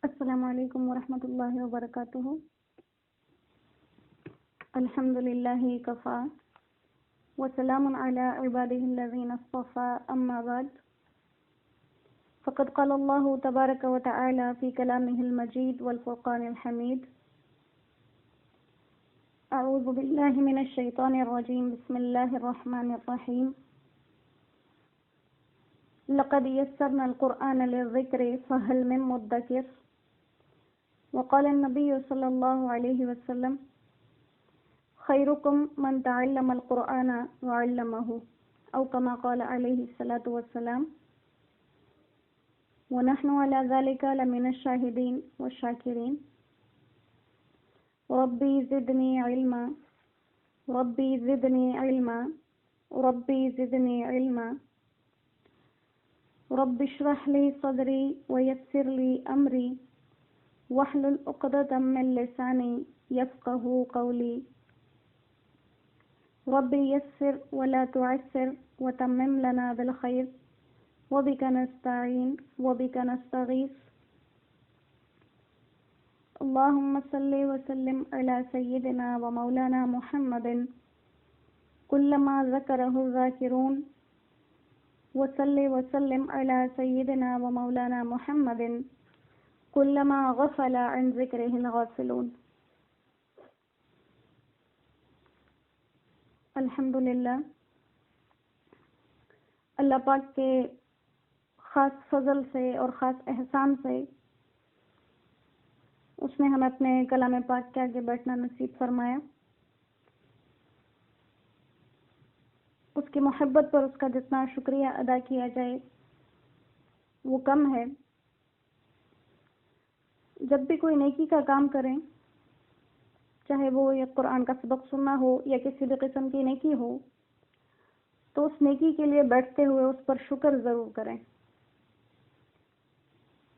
السلام علیکم ورحمۃ اللہ وبرکاتہ۔ الحمد للہ کفا وسلام علی عباده الذین اصطفى اما بعد فقد قال اللہ تبارک وتعالی فی کلامہ المجید والفرقان الحمید اعوذ باللہ من الشیطان الرجیم بسم اللہ الرحمن الرحیم لقد یسرنا القرآن للذکر فهل من مدکر وقال النبی صلی اللہ علیہ وسلم خیرکم من تعلم القرآن وعلمہ او کما قال علیہ الصلاۃ والسلام ونحن على ذلك لمن الشاہدین والشاکرین ربی زدنی علما ربی زدنی علما ربی زدنی علما رب اشرح لی صدری ویسر لی امری واحلل عقدۃ من لسانی یفقہوا قولی رب یسر ولا تعسر وتمم لنا بالخیر وبک نستعین وبک نستغیث اللہم صلی وسلم علی سیدنا ومولانا محمد کلما ذکرہ الذاکرون وصلی وسلم علی سیدنا ومولانا محمد کلما غفل عن ذکرہ الغافلون۔ الحمدللہ، اللہ پاک کے خاص فضل سے اور خاص احسان سے اس نے ہمیں اپنے کلام پاک کے آگے بیٹھنا نصیب فرمایا۔ اس کی محبت پر اس کا جتنا شکریہ ادا کیا جائے وہ کم ہے۔ جب بھی کوئی نیکی کا کام کریں، چاہے وہ یہ قرآن کا سبق سننا ہو یا کسی بھی قسم کی نیکی ہو، تو اس نیکی کے لیے بیٹھتے ہوئے اس پر شکر ضرور کریں۔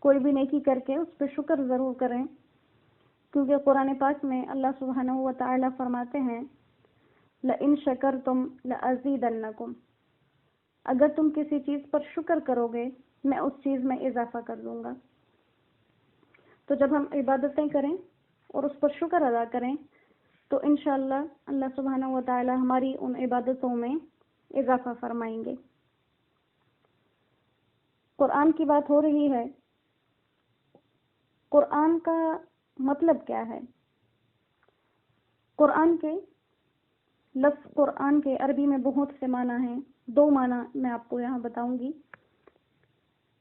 کوئی بھی نیکی کر کے اس پہ شکر ضرور کریں، کیونکہ قرآن پاک میں اللہ سبحانہ و تعالی فرماتے ہیں لَإِن شَكَرْتُمْ لَأَزِيدَنَّكُمْ، اگر تم کسی چیز پر شکر کرو گے میں اس چیز میں اضافہ کر دوں گا۔ تو جب ہم عبادتیں کریں اور اس پر شکر ادا کریں تو انشاءاللہ اللہ سبحانہ و تعالی ہماری ان عبادتوں میں اضافہ فرمائیں گے۔ قرآن کی بات ہو رہی ہے، قرآن کا مطلب کیا ہے؟ قرآن کے لفظ قرآن کے عربی میں بہت سے معنی ہیں۔ دو معنی میں آپ کو یہاں بتاؤں گی۔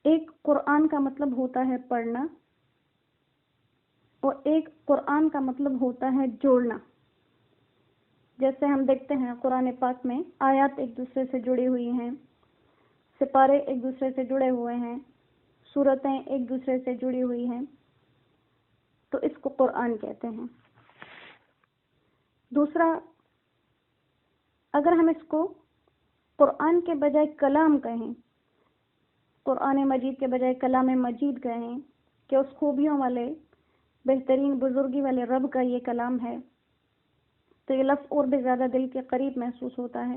ایک قرآن کا مطلب ہوتا ہے پڑھنا، اور ایک قرآن کا مطلب ہوتا ہے جوڑنا۔ جیسے ہم دیکھتے ہیں قرآن پاک میں آیات ایک دوسرے سے جڑی ہوئی ہیں، سپارے ایک دوسرے سے جڑے ہوئے ہیں، سورتیں ایک دوسرے سے جڑی ہوئی ہیں، تو اس کو قرآن کہتے ہیں۔ دوسرا، اگر ہم اس کو قرآن کے بجائے کلام کہیں، قرآن مجید کے بجائے کلام مجید کہیں کہ اس خوبیوں والے بہترین بزرگی والے رب کا یہ کلام ہے، تو یہ لفظ اور بھی زیادہ دل کے قریب محسوس ہوتا ہے۔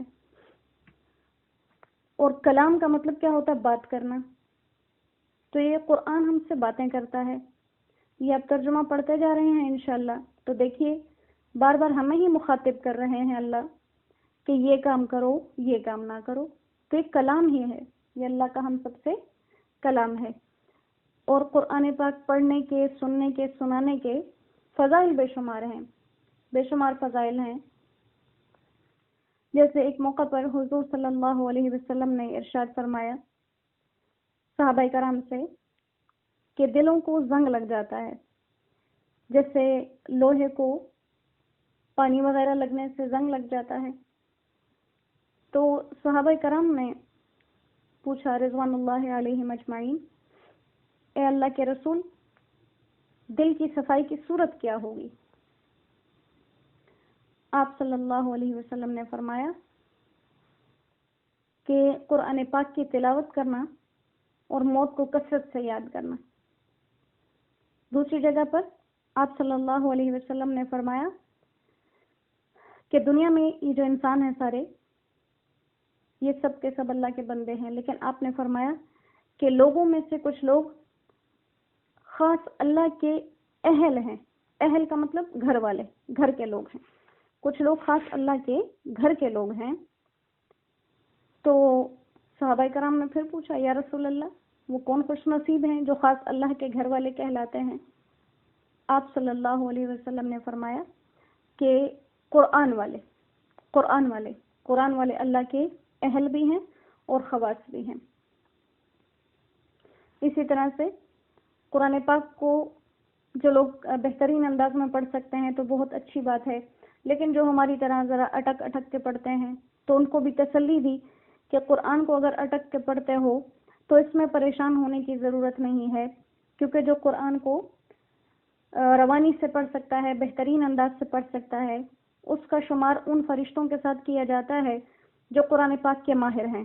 اور کلام کا مطلب کیا ہوتا ہے؟ بات کرنا۔ تو یہ قرآن ہم سے باتیں کرتا ہے۔ یہ آپ ترجمہ پڑھتے جا رہے ہیں انشاءاللہ تو دیکھیے بار بار ہمیں ہی مخاطب کر رہے ہیں اللہ کہ یہ کام کرو، یہ کام نہ کرو۔ تو یہ کلام ہی ہے، یہ اللہ کا ہم سب سے کلام ہے۔ اور قرآن پاک پڑھنے کے، سننے کے، سنانے کے فضائل بے شمار ہیں، بے شمار فضائل ہیں۔ جیسے ایک موقع پر حضور صلی اللہ علیہ وسلم نے ارشاد فرمایا صحابہ کرام سے کہ دلوں کو زنگ لگ جاتا ہے، جیسے لوہے کو پانی وغیرہ لگنے سے زنگ لگ جاتا ہے۔ تو صحابہ کرام نے پوچھا رضوان اللہ علیہم اجمعین، اے اللہ کے رسول، دل کی صفائی کی صورت کیا ہوگی؟ آپ صلی اللہ علیہ وسلم نے فرمایا کہ قرآن پاک کی تلاوت کرنا اور موت کو کثرت سے یاد کرنا۔ دوسری جگہ پر آپ صلی اللہ علیہ وسلم نے فرمایا کہ دنیا میں یہ جو انسان ہیں سارے، یہ سب کے سب اللہ کے بندے ہیں، لیکن آپ نے فرمایا کہ لوگوں میں سے کچھ لوگ خاص اللہ کے اہل ہیں. اہل کا مطلب گھر والے، گھر کے لوگ ہیں. کچھ لوگ خاص اللہ کے گھر کے لوگ ہیں. تو صحابہ کرام نے پھر پوچھا یا رسول اللہ وہ کون خوش نصیب ہیں جو خاص اللہ کے گھر والے کہلاتے ہیں؟ آپ صلی اللہ علیہ وسلم نے فرمایا کہ قرآن والے اللہ کے اہل بھی ہیں اور خواص بھی ہیں. اسی طرح سے قرآن پاک کو جو لوگ بہترین انداز میں پڑھ سکتے ہیں تو بہت اچھی بات ہے، لیکن جو ہماری طرح ذرا اٹک اٹک کے پڑھتے ہیں تو ان کو بھی تسلی دی کہ قرآن کو اگر اٹک کے پڑھتے ہو تو اس میں پریشان ہونے کی ضرورت نہیں ہے، کیونکہ جو قرآن کو روانی سے پڑھ سکتا ہے، بہترین انداز سے پڑھ سکتا ہے، اس کا شمار ان فرشتوں کے ساتھ کیا جاتا ہے جو قرآن پاک کے ماہر ہیں.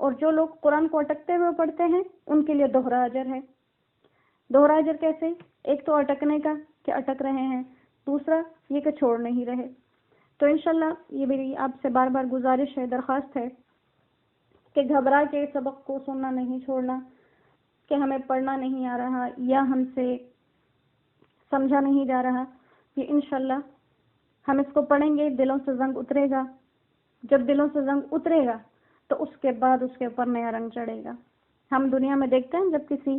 اور جو لوگ قرآن کو اٹکتے ہوئے پڑھتے ہیں ان کے لیے دوہرا اجر ہے. دوہرا اجر کیسے؟ ایک تو اٹکنے کا کہ اٹک رہے ہیں، دوسرا یہ کہ چھوڑ نہیں رہے. تو انشاءاللہ یہ میری آپ سے بار بار گزارش ہے، درخواست ہے کہ گھبرا کے سبق کو سننا نہیں چھوڑنا، کہ ہمیں پڑھنا نہیں آ رہا یا ہم سے سمجھا نہیں جا رہا. یہ انشاءاللہ ہم اس کو پڑھیں گے، دلوں سے زنگ اترے گا. جب دلوں سے زنگ اترے گا تو اس کے بعد اس کے اوپر نیا رنگ چڑھے گا. ہم دنیا میں دیکھتے ہیں جب کسی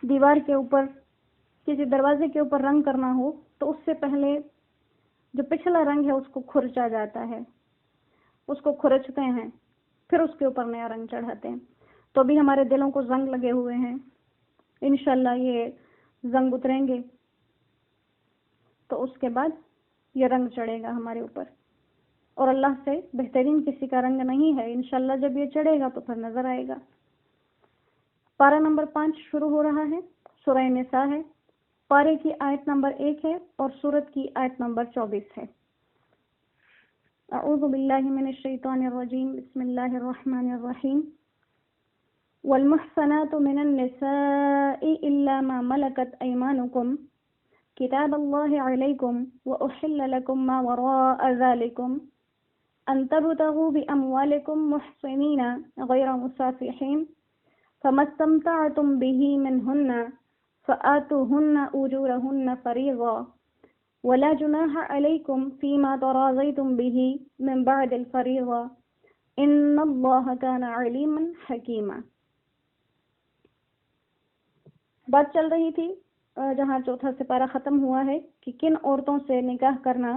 دیوار کے اوپر، کسی دروازے کے اوپر رنگ کرنا ہو تو اس سے پہلے جو پچھلا رنگ ہے اس کو کھرچا جاتا ہے، اس کو کھرچتے ہیں، پھر اس کے اوپر نیا رنگ چڑھاتے ہیں. تو بھی ہمارے دلوں کو زنگ لگے ہوئے ہیں، انشاءاللہ یہ زنگ اتریں گے تو اس کے بعد یہ رنگ چڑھے گا ہمارے اوپر. اور اللہ سے بہترین کسی کا رنگ نہیں ہے. انشاءاللہ جب یہ چڑھے گا تو پھر نظر آئے گا. پارہ نمبر 5 شروع ہو رہا ہے، سورہ نساء ہے. پارے کی آیت نمبر 1 ہے اور سورت کی آیت نمبر 24 ہے. اعوذ باللہ من الشیطان الرجیم، بسم اللہ الرحمن الرحیم. والمحصنات من النساء الا ما ملكت ايمانكم كتاب الله عليكم واحل لكم ما وراء ذلكم ان تبتغوا باموالكم محصنين غير مسافحين فما استمتعتم به منهن فآتوهن أجورهن فريضة ولا جناح عليكم فيما تراضيتم به من بعد الفريضة إن الله كان عليما حكيما. بات چل رہی تھی جہاں چوتھا سپارہ ختم ہوا ہے کہ کن عورتوں سے نکاح کرنا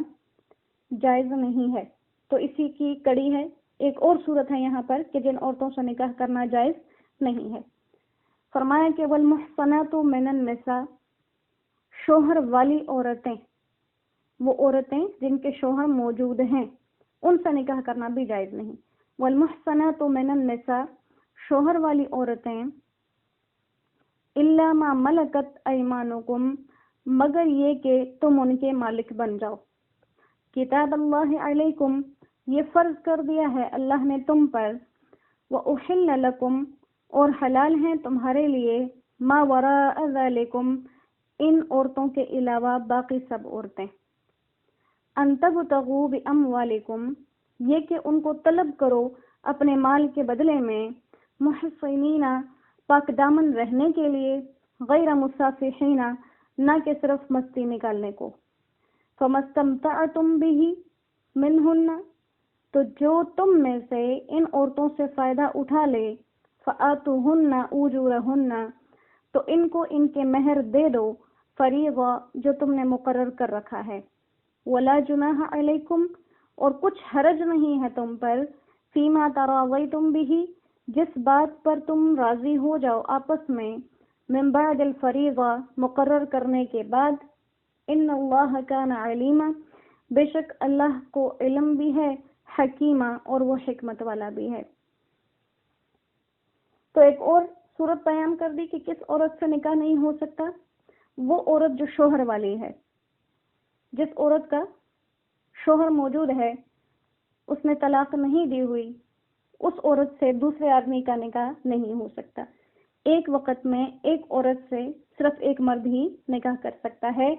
جائز نہیں ہے. تو اسی کی کڑی ہے ایک اور صورت ہے یہاں پر کہ جن عورتوں سے نکاح کرنا جائز نہیں ہے. فرمایا کہ والمحصنات من النساء، شوہر والی عورتیں، وہ عورتیں جن کے شوہر موجود ہیں ان سے نکاح کرنا بھی جائز نہیں. والمحصنات من النساء، شوہر والی عورتیں، الا ما ملکت ایمانکم، مگر یہ کہ تم ان کے مالک بن جاؤ. کتاب اللہ علیکم، یہ فرض کر دیا ہے اللہ نے تم پر. وَأُحِلَّ لَكُمْ، اور حلال ہیں تمہارے لیے، ما وراء ذالکم، ان عورتوں کے علاوہ باقی سب عورتیں. ان تبتغوا باموالکم، یہ کہ ان کو طلب کرو اپنے مال کے بدلے میں، محصنین، پاک دامن رہنے کے لیے، غیر مسافحین، نہ کہ صرف مستی نکالنے کو. فما استمتعتم به منہن، تو جو تم میں سے ان عورتوں سے فائدہ اٹھا لے، فآتوہن اجورہن، تو ان کو ان کے مہر دے دو، فریضہ، جو تم نے مقرر کر رکھا ہے. ولا جناح علیکم، اور کچھ حرج نہیں ہے تم پر، فیما تراضیتم به، جس بات پر تم راضی ہو جاؤ آپس میں، من بعد الفریضہ، مقرر کرنے کے بعد. ان اللہ کان علیما، بے شک اللہ کو علم بھی ہے، حکیمہ، اور وہ حکمت والا بھی ہے. تو ایک اور صورت بیان کر دی کہ کس عورت سے نکاح نہیں ہو سکتا. وہ عورت جو شوہر والی ہے، جس عورت کا شوہر موجود ہے، اس نے طلاق نہیں دی ہوئی، اس عورت سے دوسرے آدمی کا نکاح نہیں ہو سکتا. ایک وقت میں ایک عورت سے صرف ایک مرد ہی نکاح کر سکتا ہے.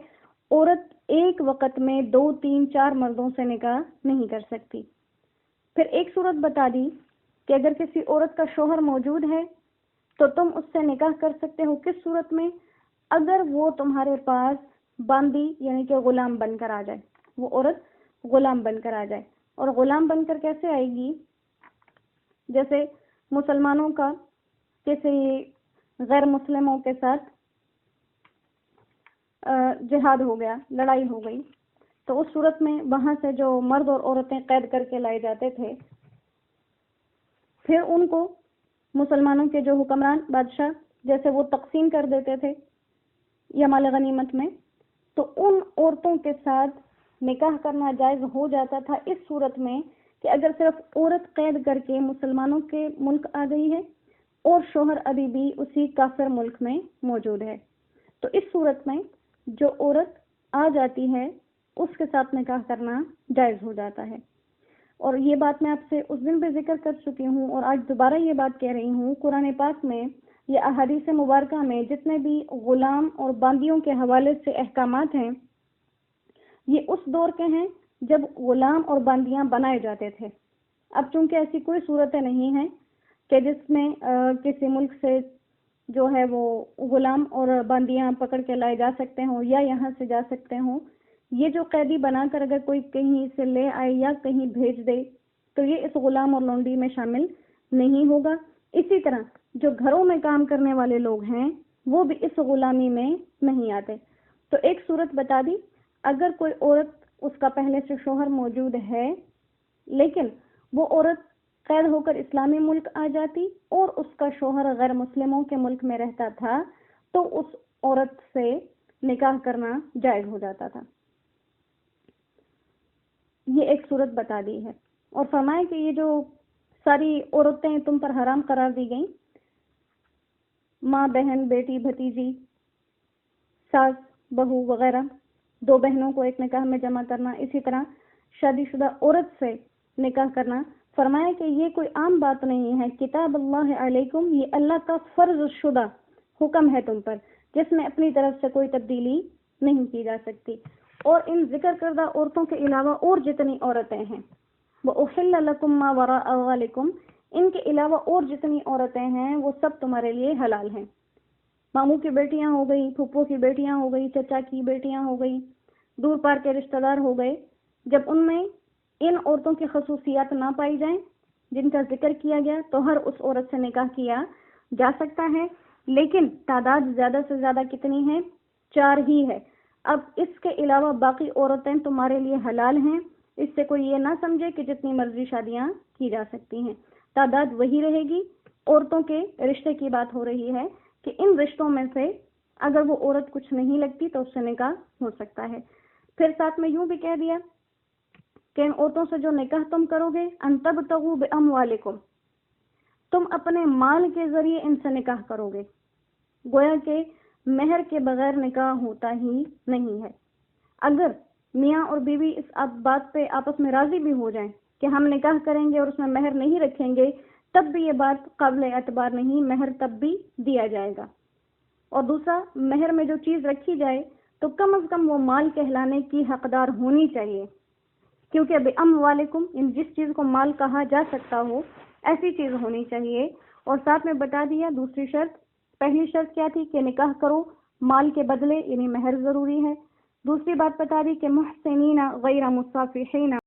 عورت ایک وقت میں 2، 3، 4 مردوں سے نکاح نہیں کر سکتی. پھر ایک صورت بتا دی کہ اگر کسی عورت کا شوہر موجود ہے تو تم اس سے نکاح کر سکتے ہو. کس صورت میں؟ اگر وہ تمہارے پاس باندی یعنی کہ غلام بن کر آ جائے، وہ عورت غلام بن کر آ جائے. اور غلام بن کر کیسے آئے گی؟ جیسے مسلمانوں کا کسی غیر مسلموں کے ساتھ جہاد ہو گیا، لڑائی ہو گئی، تو اس صورت میں وہاں سے جو مرد اور عورتیں قید کر کے لائے جاتے تھے، پھر ان کو مسلمانوں کے جو حکمران بادشاہ جیسے وہ تقسیم کر دیتے تھے یا مال غنیمت میں، تو ان عورتوں کے ساتھ نکاح کرنا جائز ہو جاتا تھا اس صورت میں کہ اگر صرف عورت قید کر کے مسلمانوں کے ملک آ گئی ہے اور شوہر ابھی بھی اسی کافر ملک میں موجود ہے، تو اس صورت میں جو عورت آ جاتی ہے اس کے ساتھ نکاح کرنا جائز ہو جاتا ہے. اور یہ بات میں آپ سے اس دن بھی ذکر کر چکی ہوں اور آج دوبارہ یہ بات کہہ رہی ہوں، قرآن پاک میں یا احادیث مبارکہ میں جتنے بھی غلام اور باندیوں کے حوالے سے احکامات ہیں، یہ اس دور کے ہیں جب غلام اور باندیاں بنائے جاتے تھے. اب چونکہ ایسی کوئی صورتیں نہیں ہیں کہ جس میں کسی ملک سے جو ہے وہ غلام اور باندیاں پکڑ کے لائے جا سکتے ہوں یا یہاں سے جا سکتے ہوں. یہ جو قیدی بنا کر اگر کوئی کہیں سے لے آئے یا کہیں بھیج دے تو یہ اس غلام اور لونڈی میں شامل نہیں ہوگا. اسی طرح جو گھروں میں کام کرنے والے لوگ ہیں وہ بھی اس غلامی میں نہیں آتے. تو ایک صورت بتا دی، اگر کوئی عورت اس کا پہلے سے شوہر موجود ہے لیکن وہ عورت قید ہو کر اسلامی ملک آ جاتی اور اس کا شوہر غیر مسلموں کے ملک میں رہتا تھا تو اس عورت سے نکاح کرنا جائز ہو جاتا تھا. یہ ایک صورت بتا دی ہے. اور فرمائے کہ یہ جو ساری عورتیں تم پر حرام قرار دی گئیں، ماں، بہن، بیٹی، بھتیجی، ساس، بہو وغیرہ، دو بہنوں کو ایک نکاح میں جمع کرنا، اسی طرح شادی شدہ عورت سے نکاح کرنا، فرمایا کہ یہ کوئی عام بات نہیں ہے. کتاب اللہ علیکم، یہ اللہ کا فرض شدہ حکم ہے تم پر جس میں اپنی طرف سے کوئی تبدیلی نہیں کی جا سکتی. اور ان ذکر کردہ عورتوں کے علاوہ اور جتنی عورتیں ہیں، وَأُحِلَّ لَكُم مَّا وَرَاءَ ذَلِكُم، ان کے علاوہ اور جتنی عورتیں ہیں وہ سب تمہارے لیے حلال ہیں. ماموں کی بیٹیاں ہو گئی، پھپھو کی بیٹیاں ہو گئی، چچا کی بیٹیاں ہو گئی، دور پار کے رشتہ دار ہو گئے. جب ان میں ان عورتوں کی خصوصیات نہ پائی جائیں جن کا ذکر کیا گیا تو ہر اس عورت سے نکاح کیا جا سکتا ہے. لیکن تعداد زیادہ سے زیادہ کتنی ہے؟ 4 ہی ہے. اب اس کے علاوہ باقی عورتیں تمہارے لیے حلال ہیں. اس سے کوئی یہ نہ سمجھے کہ جتنی مرضی شادیاں کی جا سکتی ہیں، تعداد وہی رہے گی. عورتوں کے رشتے کی بات ہو رہی ہے کہ ان رشتوں میں سے اگر وہ عورت کچھ نہیں لگتی تو اس سے نکاح ہو سکتا ہے. پھر ساتھ میں یوں بھی کہہ دیا کہ ان عورتوں سے جو نکاح تم کرو گے، ان تبتغوا باموالکم، تم اپنے مال کے ذریعے ان سے نکاح کرو گے. گویا کہ مہر کے بغیر نکاح ہوتا ہی نہیں ہے. اگر میاں اور بیوی اس بات پہ آپس میں راضی بھی ہو جائیں کہ ہم نکاح کریں گے اور اس میں مہر نہیں رکھیں گے، تب بھی یہ بات قابل اعتبار نہیں، مہر تب بھی دیا جائے گا. اور دوسرا، مہر میں جو چیز رکھی جائے تو کم از کم وہ مال کہلانے کی حقدار ہونی چاہیے، کیونکہ باموالکم جس چیز کو مال کہا جا سکتا ہو ایسی چیز ہونی چاہیے. اور ساتھ میں بتا دیا دوسری شرط. پہلی شرط کیا تھی کہ نکاح کرو مال کے بدلے، یعنی مہر ضروری ہے. دوسری بات بتا دی کہ محسنین غیر مصافحین